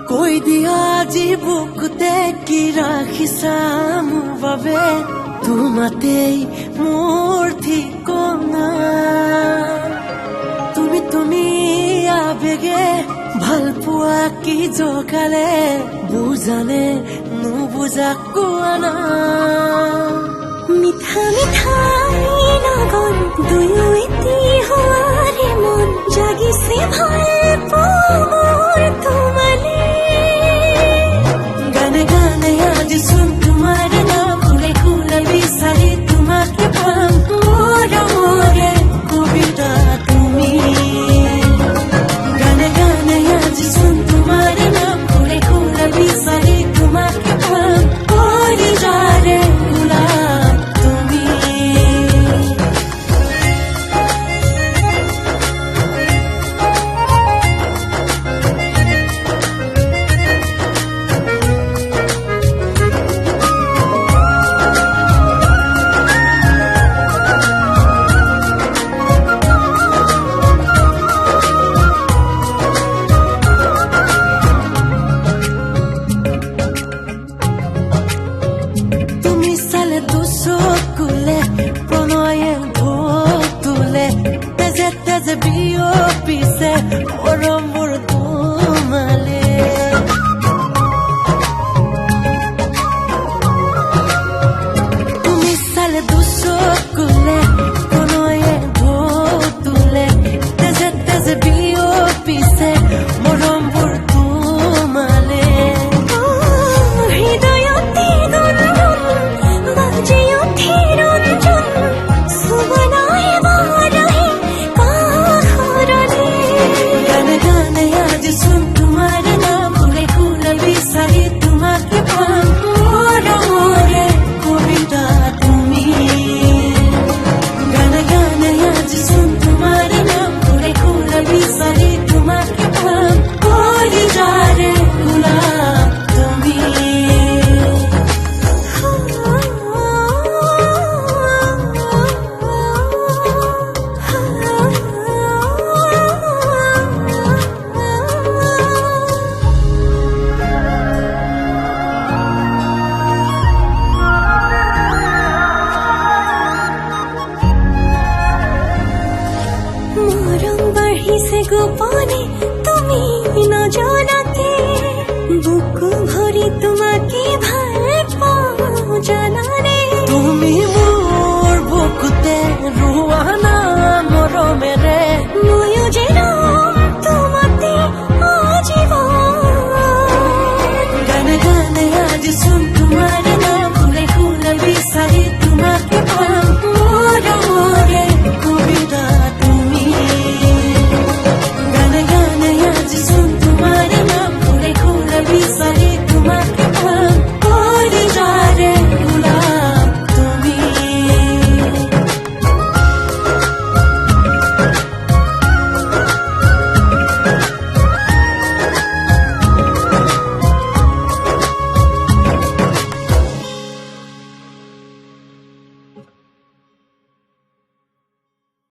কৈ দিয়া আজি বুকুতে কি ৰাখিছা মোৰ বাবে তোমাতেই মোৰ ঠিকনা তুমি আবেগে ভাল পোৱা কি জগালে বুজালে নুবুজা কোৱা না মিঠা মিঠাই লগন দুয়ো এটি হোৱাৰে মন জাগিছে ভাল পোৱাৰ তোমালে গানে গানে আজি চোন তোমাৰ নাম খুলে খুলে বিচাৰি তোমাকে পাম মৰমৰে কবিতা তুমি গানে গানে আজি চোন তোমাৰ নাম খুলে খুলে বিচাৰি তোমাকে পাম কৰি যাৰে গোলাপ তুমি চকুলে প্ৰণয়ে ঢৌ তোলে তেজে তেজে বিয়পিছে মৰমৰ তোমালে তুমি চালে দুচকুলে প্ৰণয়ে ঢৌ তোলে তেজে তেজে বিয়পিছে মৰমৰ তোমালে মৰম বাঢ়িছে গোপনে